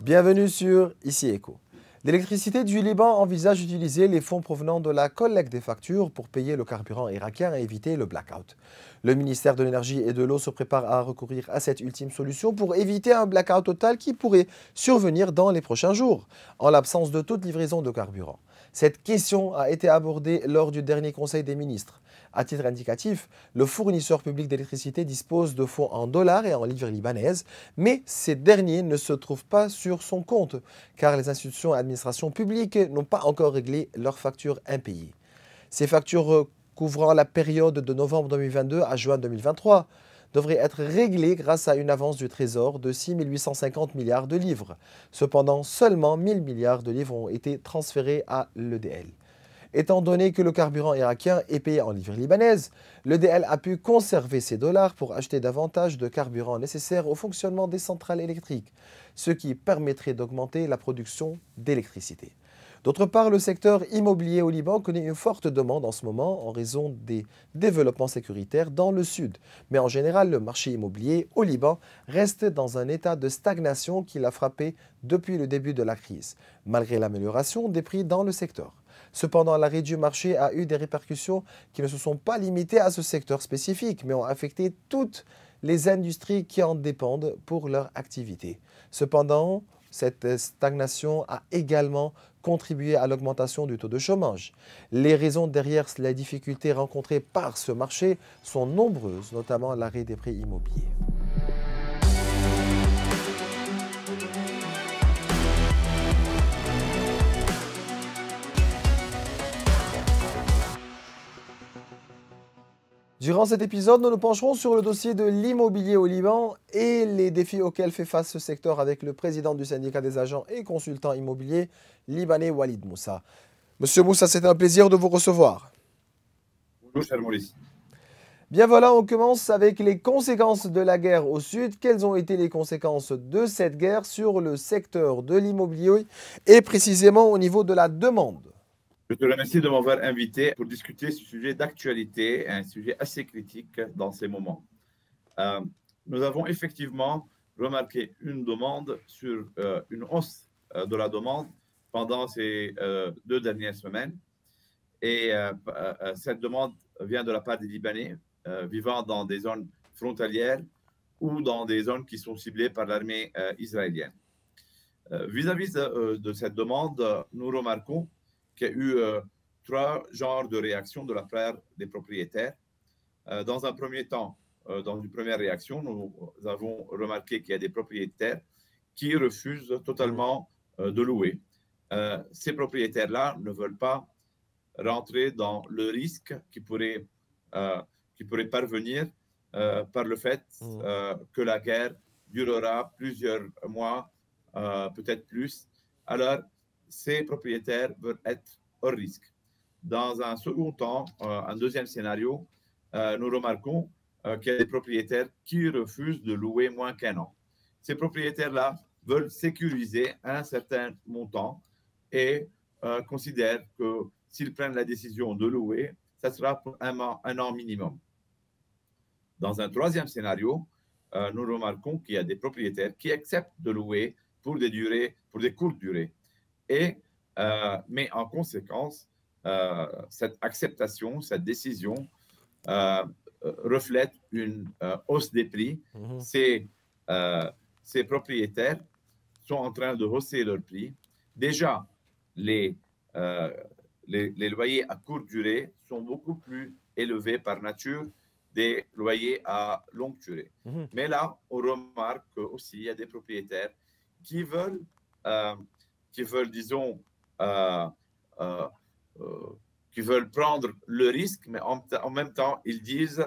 Bienvenue sur Ici Éco. L'électricité du Liban envisage d'utiliser les fonds provenant de la collecte des factures pour payer le carburant irakien et éviter le blackout. Le ministère de l'Énergie et de l'Eau se prépare à recourir à cette ultime solution pour éviter un blackout total qui pourrait survenir dans les prochains jours, en l'absence de toute livraison de carburant. Cette question a été abordée lors du dernier Conseil des ministres. À titre indicatif, le fournisseur public d'électricité dispose de fonds en dollars et en livres libanaises, mais ces derniers ne se trouvent pas sur son compte, car les institutions et administrations publiques n'ont pas encore réglé leurs factures impayées. Ces factures couvrant la période de novembre 2022 à juin 2023 devraient être réglées grâce à une avance du Trésor de 6 850 milliards de livres. Cependant, seulement 1 000 milliards de livres ont été transférés à l'EDL. Étant donné que le carburant irakien est payé en livres libanaises, l'EDL a pu conserver ces dollars pour acheter davantage de carburant nécessaire au fonctionnement des centrales électriques, ce qui permettrait d'augmenter la production d'électricité. D'autre part, le secteur immobilier au Liban connaît une forte demande en ce moment en raison des développements sécuritaires dans le sud. Mais en général, le marché immobilier au Liban reste dans un état de stagnation qui l'a frappé depuis le début de la crise, malgré l'amélioration des prix dans le secteur. Cependant, l'arrêt du marché a eu des répercussions qui ne se sont pas limitées à ce secteur spécifique, mais ont affecté toutes les industries qui en dépendent pour leur activité. Cependant, cette stagnation a également contribué à l'augmentation du taux de chômage. Les raisons derrière les difficultés rencontrées par ce marché sont nombreuses, notamment l'arrêt des prix immobiliers. Durant cet épisode, nous nous pencherons sur le dossier de l'immobilier au Liban et les défis auxquels fait face ce secteur avec le président du syndicat des agents et consultants immobiliers libanais, Walid Moussa. Monsieur Moussa, c'est un plaisir de vous recevoir. Bonjour, cher Maurice. Bien voilà, on commence avec les conséquences de la guerre au sud. Quelles ont été les conséquences de cette guerre sur le secteur de l'immobilier et précisément au niveau de la demande? Je te remercie de m'avoir invité pour discuter ce sujet d'actualité, un sujet assez critique dans ces moments. Nous avons effectivement remarqué une demande sur une hausse de la demande pendant ces 2 dernières semaines. Et cette demande vient de la part des Libanais vivant dans des zones frontalières ou dans des zones qui sont ciblées par l'armée israélienne. Vis-à-vis de cette demande, nous remarquons qu'il y a eu 3 genres de réactions de la part des propriétaires. Dans un premier temps, dans une première réaction, nous avons remarqué qu'il y a des propriétaires qui refusent totalement de louer. Ces propriétaires-là ne veulent pas rentrer dans le risque qui pourrait parvenir par le fait que la guerre durera plusieurs mois, peut-être plus. Alors, ces propriétaires veulent être hors risque. Dans un second temps, un deuxième scénario, nous remarquons qu'il y a des propriétaires qui refusent de louer moins qu'1 an. Ces propriétaires-là veulent sécuriser un certain montant et considèrent que s'ils prennent la décision de louer, ça sera pour un an minimum. Dans un troisième scénario, nous remarquons qu'il y a des propriétaires qui acceptent de louer pour des courtes durées. Mais en conséquence, cette acceptation, cette décision reflète une hausse des prix. Ces propriétaires sont en train de hausser leurs prix. Déjà, les loyers à courte durée sont beaucoup plus élevés par nature des loyers à longue durée. Mais là, on remarque aussi qu'il y a des propriétaires qui veulent disons, qui veulent prendre le risque, mais en même temps, ils disent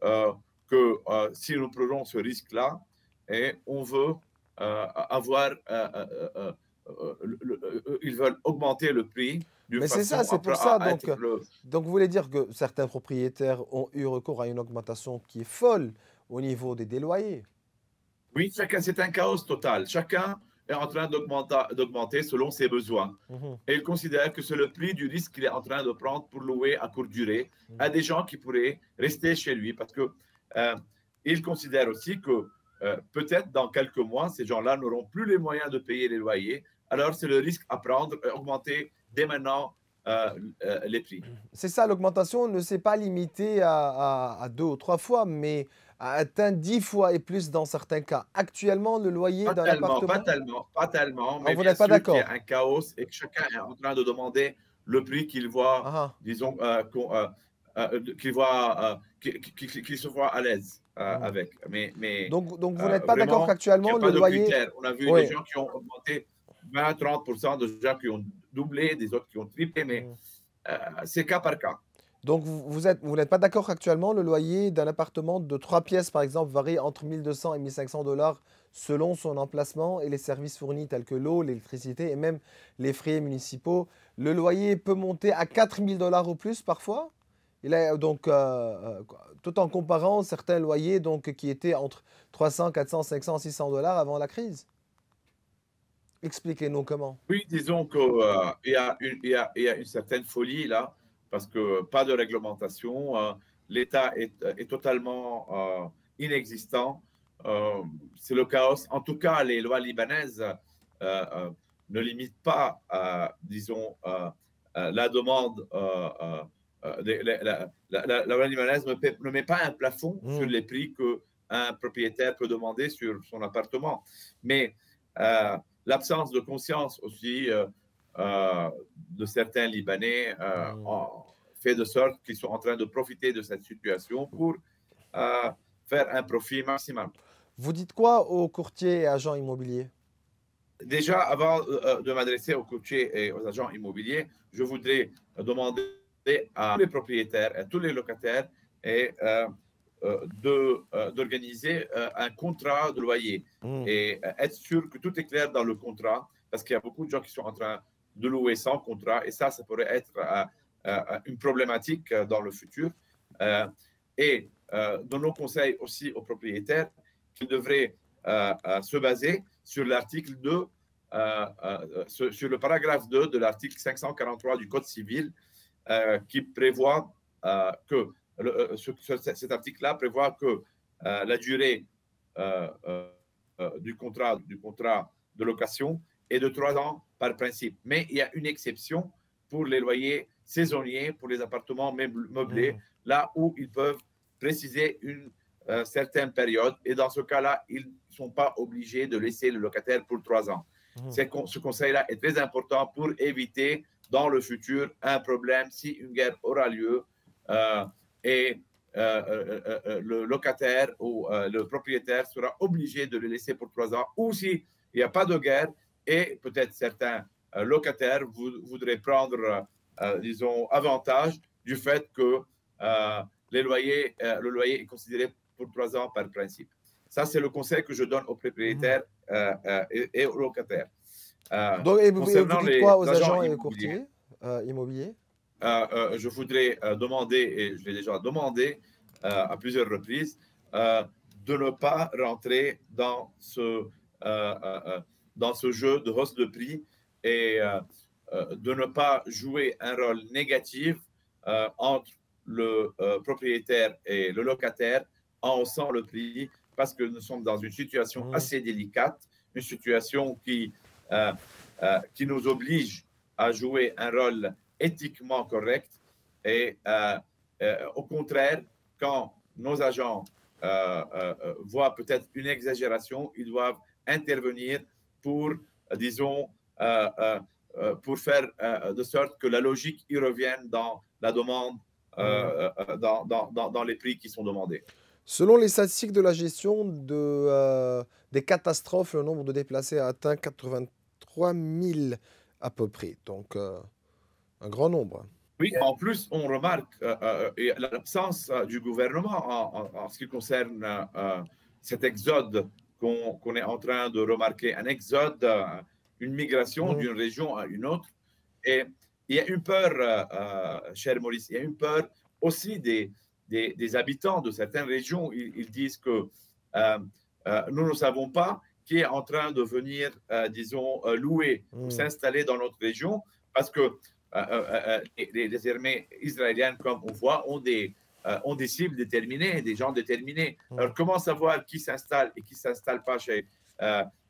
que si nous prenons ce risque-là, et on veut ils veulent augmenter le prix d'une Mais c'est ça, façon c'est pour ça. à être Donc, vous voulez dire que certains propriétaires ont eu recours à une augmentation qui est folle au niveau des loyers? Oui, c'est un chaos total. Chacun est en train d'augmenter selon ses besoins. Et il considère que c'est le prix du risque qu'il est en train de prendre pour louer à courte durée à des gens qui pourraient rester chez lui parce que il considère aussi que peut-être dans quelques mois, ces gens-là n'auront plus les moyens de payer les loyers. Alors, c'est le risque à prendre, augmenter dès maintenant les prix. C'est ça, l'augmentation ne s'est pas limitée à 2 ou 3 fois, mais a atteint 10 fois et plus dans certains cas. Actuellement, le loyer Pas d'un tellement, pas appartement, tellement, pas tellement, ah, mais vous bien n'êtes pas sûr qu'il y a d'accord? un chaos et que chacun est en train de demander le prix qu'il voit, Ah ah. disons, qu'il se voit à l'aise Mmh. avec. Mais Donc vous n'êtes pas d'accord vraiment, il n'y qu'actuellement a le pas de loyer, critères. On a vu des oui. gens qui ont augmenté 20-30%, de gens qui ont doublé, des autres qui ont triplé, mais Mmh. c'est cas par cas. Donc vous n'êtes pas d'accord qu'actuellement le loyer d'un appartement de 3 pièces, par exemple, varie entre 1 200 et 1 500 $ selon son emplacement et les services fournis tels que l'eau, l'électricité et même les frais municipaux. Le loyer peut monter à 4 000 $ ou plus parfois. Il est donc, tout en comparant certains loyers donc, qui étaient entre 300, 400, 500, 600 $ avant la crise. Expliquez-nous comment. Oui, disons qu'il y a une certaine folie là, parce que pas de réglementation, l'État est totalement inexistant, c'est le chaos. En tout cas, les lois libanaises ne limitent pas, disons, la demande. La loi libanaise ne met pas un plafond sur Mmh. les prix qu'un propriétaire peut demander sur son appartement. Mais euh, l'absence de conscience aussi de certains Libanais Mmh. fait de sorte qu'ils sont en train de profiter de cette situation pour euh, faire un profit maximal. Vous dites quoi aux courtiers et agents immobiliers? Déjà, avant de m'adresser aux courtiers et aux agents immobiliers, je voudrais demander à tous les propriétaires, à tous les locataires et d'organiser un contrat de loyer Mmh. et être sûr que tout est clair dans le contrat, parce qu'il y a beaucoup de gens qui sont en train de louer sans contrat, et ça pourrait être une problématique dans le futur. Et donnons conseil aussi aux propriétaires qu'ils devraient se baser sur l'article 2, sur le paragraphe 2 de l'article 543 du Code civil, qui prévoit que cet article-là prévoit que la durée du contrat de location est de 3 ans par principe. Mais il y a une exception pour les loyers saisonniers, pour les appartements meublés, Mmh. là où ils peuvent préciser une certaine période. Et dans ce cas-là, ils ne sont pas obligés de laisser le locataire pour 3 ans. Mmh. Ce conseil-là est très important pour éviter dans le futur un problème si une guerre aura lieu et le locataire ou le propriétaire sera obligé de le laisser pour 3 ans, ou s'il n'y a pas de guerre et peut-être certains locataires voudraient prendre, disons, avantage du fait que le loyer est considéré pour 3 ans par principe. Ça, c'est le conseil que je donne aux Mmh. propriétaires et aux locataires. Donc, et vous Concernant dites les quoi aux agents agents et aux immobiliers, courtiers immobiliers? je voudrais demander, et je l'ai déjà demandé à plusieurs reprises, de ne pas rentrer dans ce jeu de hausse de prix et de ne pas jouer un rôle négatif entre le propriétaire et le locataire en haussant le prix, parce que nous sommes dans une situation Mmh. assez délicate, une situation qui nous oblige à jouer un rôle éthiquement correct. Et au contraire, quand nos agents voient peut-être une exagération, ils doivent intervenir pour, disons, pour faire de sorte que la logique y revienne dans la demande, Mmh. dans les prix qui sont demandés. Selon les statistiques de la gestion des catastrophes, le nombre de déplacés a atteint 83 000 à peu près. Donc, un grand nombre. Oui, en plus, on remarque l'absence du gouvernement en ce qui concerne cet exode qu'on est en train de remarquer, un exode, une migration Mhm. d'une région à une autre. Et il y a une peur, cher Maurice, il y a une peur aussi des habitants de certaines régions. Ils disent que nous ne savons pas qui est en train de venir, disons, louer ou Mhm. s'installer dans notre région, parce que les armées israéliennes, comme on voit, ont ont des cibles déterminées, des gens déterminés. Alors, comment savoir qui s'installe et qui ne s'installe pas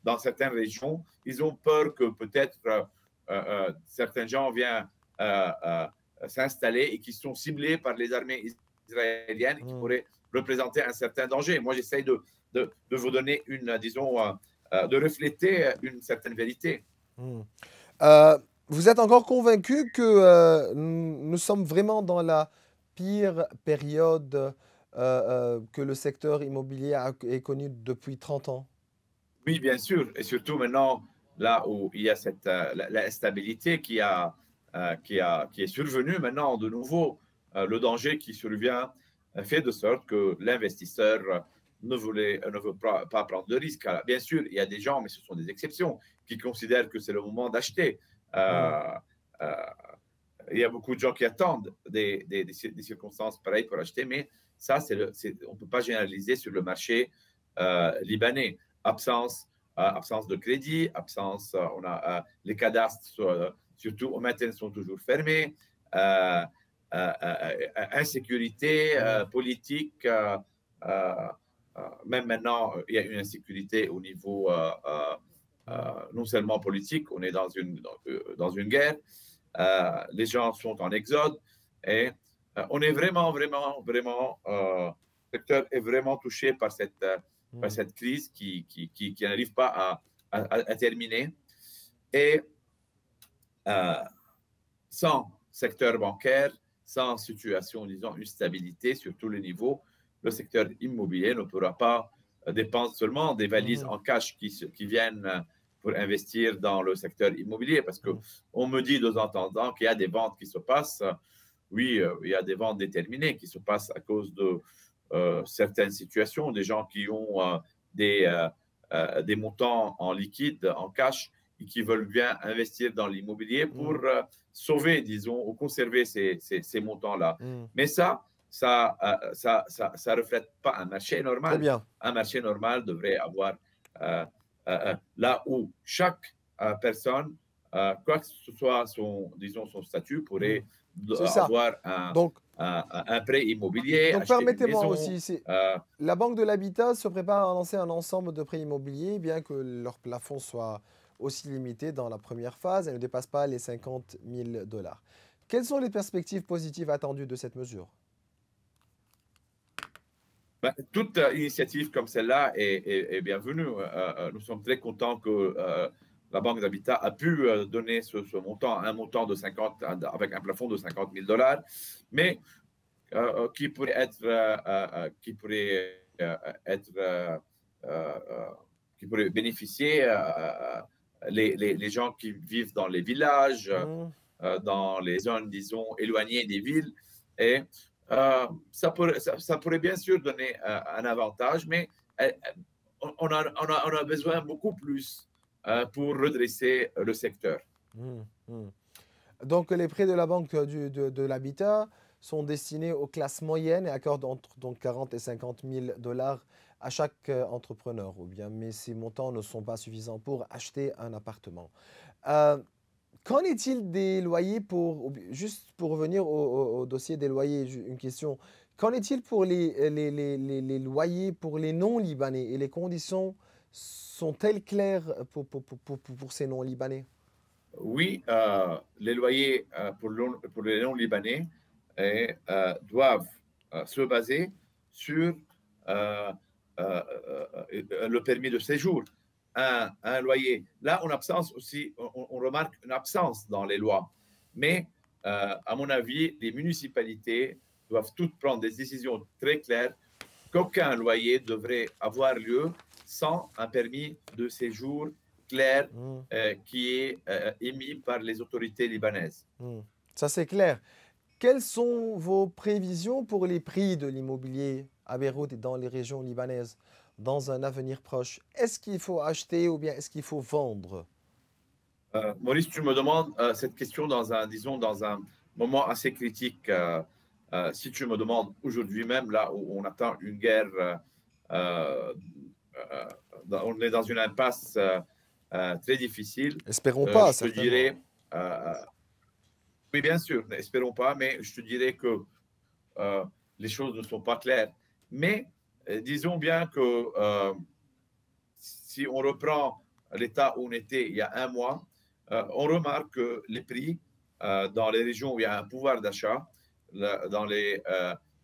dans certaines régions? Ils ont peur que peut-être certains gens viennent s'installer et qui sont ciblés par les armées israéliennes et qui pourraient représenter un certain danger. Moi, j'essaye de vous donner disons, de refléter une certaine vérité. Vous êtes encore convaincu que nous sommes vraiment dans la pire période que le secteur immobilier ait connue depuis 30 ans? Oui, bien sûr. Et surtout maintenant, là où il y a l'instabilité qui est survenue maintenant de nouveau, le danger qui survient fait de sorte que l'investisseur ne veut pas prendre de risques. Alors, bien sûr, il y a des gens, mais ce sont des exceptions, qui considèrent que c'est le moment d'acheter. Il y a beaucoup de gens qui attendent des circonstances pareilles pour acheter, mais ça, on ne peut pas généraliser sur le marché libanais. Absence de crédit, on a les cadastres, surtout maintenant, sont toujours fermés, insécurité politique, même maintenant, il y a une insécurité au niveau non seulement politique, on est dans une guerre, les gens sont en exode et on est vraiment, le secteur est vraiment touché par cette crise qui n'arrive pas à terminer. Et sans secteur bancaire, sans situation, disons, une stabilité sur tous les niveaux, le secteur immobilier ne pourra pas dépendre seulement des valises en cash qui viennent pour investir dans le secteur immobilier. Parce qu'on me dit de temps en temps qu'il y a des ventes qui se passent. Oui, il y a des ventes déterminées qui se passent à cause de certaines situations, des gens qui ont des montants en liquide, en cash, et qui veulent bien investir dans l'immobilier pour sauver, disons, ou conserver ces montants-là. Mais ça reflète pas un marché normal. Très bien. Un marché normal devrait avoir là où chaque personne, quoi que ce soit son statut, pourrait avoir un prêt immobilier. Donc permettez-moi aussi, la Banque de l'Habitat se prépare à lancer un ensemble de prêts immobiliers, bien que leur plafond soit aussi limité dans la première phase, elle ne dépasse pas les 50 000 $. Quelles sont les perspectives positives attendues de cette mesure? Toute initiative comme celle-là est bienvenue. Nous sommes très contents que la Banque d'Habitat a pu donner ce montant, un montant de 50, avec un plafond de 50 000 $, mais qui pourrait bénéficier les gens qui vivent dans les villages, dans les zones, disons, éloignées des villes. Et ça pourrait bien sûr donner un avantage, mais on a besoin beaucoup plus pour redresser le secteur. Donc, les prêts de la Banque de l'Habitat sont destinés aux classes moyennes et accordent entre 40 et 50 000 $ à chaque entrepreneur. Mais ces montants ne sont pas suffisants pour acheter un appartement. Qu'en est-il des loyers juste pour revenir au dossier des loyers, une question. Qu'en est-il pour les loyers pour les non-libanais et les conditions sont-elles claires pour ces non-libanais? Oui, les loyers pour les non-libanais doivent se baser sur le permis de séjour. Un loyer. Là, on remarque une absence dans les lois. Mais, à mon avis, les municipalités doivent toutes prendre des décisions très claires qu'aucun loyer devrait avoir lieu sans un permis de séjour clair qui est émis par les autorités libanaises. Ça, c'est clair. Quelles sont vos prévisions pour les prix de l'immobilier à Beyrouth et dans les régions libanaises dans un avenir proche? Est-ce qu'il faut acheter ou bien est-ce qu'il faut vendre? Maurice, tu me demandes cette question dans un moment assez critique. Si tu me demandes aujourd'hui même, là où on attend une guerre, on est dans une impasse très difficile. Espérons pas, je te dirais, oui, bien sûr, n'espérons pas, mais je te dirais que les choses ne sont pas claires. Mais disons bien que si on reprend l'état où on était il y a un mois, on remarque que les prix dans les régions où il y a un pouvoir d'achat,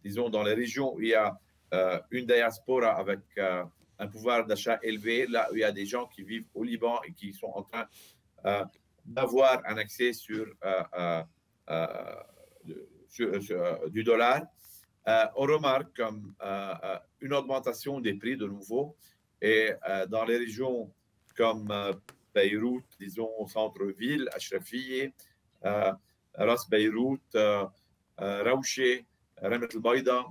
disons dans les régions où il y a une diaspora avec un pouvoir d'achat élevé, là où il y a des gens qui vivent au Liban et qui sont en train d'avoir un accès sur du dollar, on remarque comme une augmentation des prix de nouveau. Et dans les régions comme Beyrouth, disons au centre-ville, Ashrafiyeh, Ras Beyrouth, Raouché, Ramat el-Baïda,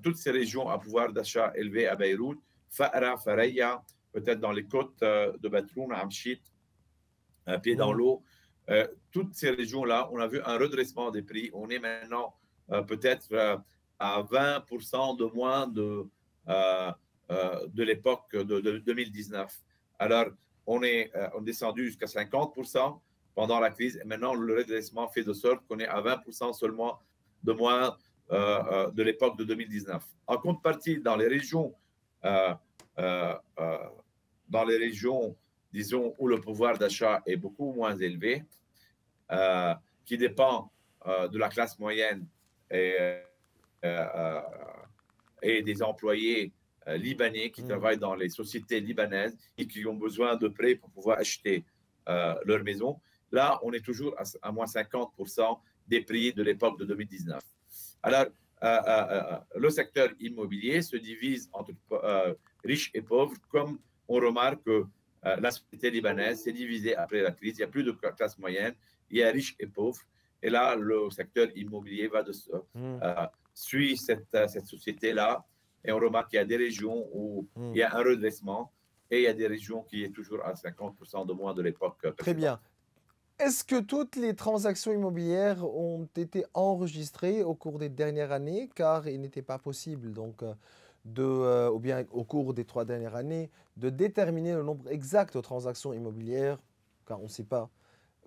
toutes ces régions à pouvoir d'achat élevé à Beyrouth, Fa'ra, Faraya, peut-être dans les côtes de Batroun, Amchit, pied dans l'eau. Toutes ces régions-là, on a vu un redressement des prix. On est maintenant peut-être à 20% de moins de l'époque de 2019. Alors, on est descendu jusqu'à 50% pendant la crise et maintenant le redressement fait de sorte qu'on est à 20% seulement de moins de l'époque de 2019. En contrepartie, dans les régions, disons, où le pouvoir d'achat est beaucoup moins élevé, qui dépend de la classe moyenne et des employés libanais qui travaillent dans les sociétés libanaises et qui ont besoin de prêts pour pouvoir acheter leur maison. Là, on est toujours à moins 50% des prix de l'époque de 2019. Alors, le secteur immobilier se divise entre riches et pauvres, comme on remarque que la société libanaise s'est divisée après la crise. Il n'y a plus de classe moyenne, il y a riches et pauvres. Et là, le secteur immobilier suit cette société-là. Et on remarque qu'il y a des régions où il y a un redressement et il y a des régions qui est toujours à 50% de moins de l'époque précédente. Très bien. Est-ce que toutes les transactions immobilières ont été enregistrées au cours des dernières années, car il n'était pas possible donc ou bien au cours des 3 dernières années, de déterminer le nombre exact de transactions immobilières, car on ne sait pas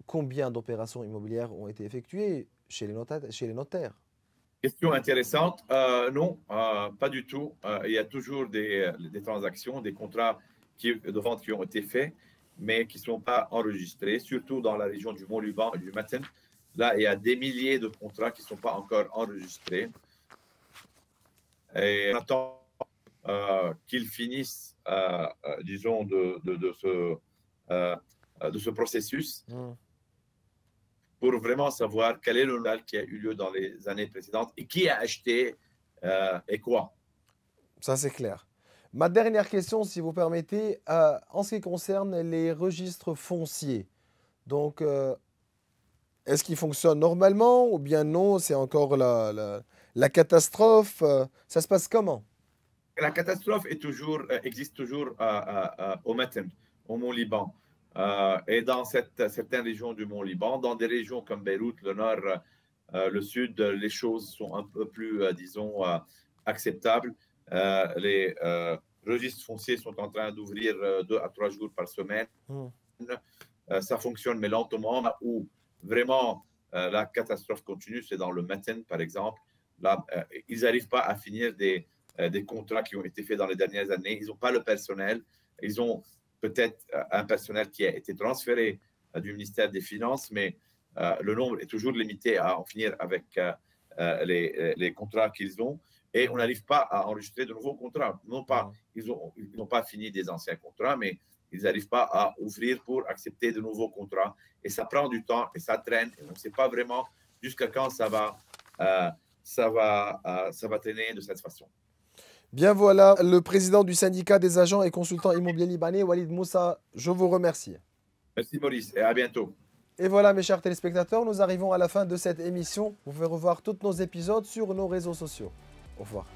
combien d'opérations immobilières ont été effectuées chez les notaires. Question intéressante. Non, pas du tout. Il y a toujours des transactions, des contrats de vente qui ont été faits, mais qui ne sont pas enregistrés, surtout dans la région du Mont-Liban et du Matin. Là, il y a des milliers de contrats qui ne sont pas encore enregistrés. Et on attend qu'ils finissent, disons, de ce processus pour vraiment savoir quel est le mal qui a eu lieu dans les années précédentes et qui a acheté et quoi. Ça, c'est clair. Ma dernière question, si vous permettez, en ce qui concerne les registres fonciers. Donc, est-ce qu'ils fonctionnent normalement ou bien non? C'est encore la catastrophe. Ça se passe comment? La catastrophe existe toujours au Matin, au Mont-Liban. Et dans certaines régions du Mont-Liban, dans des régions comme Beyrouth, le nord, le sud, les choses sont un peu plus, disons, acceptables. Les registres fonciers sont en train d'ouvrir 2 à 3 jours par semaine. Ça fonctionne, mais lentement. Où vraiment la catastrophe continue, c'est dans le Matin, par exemple. Là, ils n'arrivent pas à finir des contrats qui ont été faits dans les dernières années. Ils n'ont pas le personnel. Ils ont peut-être un personnel qui a été transféré du ministère des Finances, mais le nombre est toujours limité à en finir avec les contrats qu'ils ont. Et on n'arrive pas à enregistrer de nouveaux contrats. Non pas, ils n'ont pas fini des anciens contrats, mais ils n'arrivent pas à ouvrir pour accepter de nouveaux contrats. Et ça prend du temps et ça traîne. Et on ne sait pas vraiment jusqu'à quand ça va traîner de cette façon. Bien voilà, le président du syndicat des agents et consultants immobiliers libanais, Walid Moussa, je vous remercie. Merci Maurice et à bientôt. Et voilà mes chers téléspectateurs, nous arrivons à la fin de cette émission. Vous pouvez revoir tous nos épisodes sur nos réseaux sociaux. Au revoir.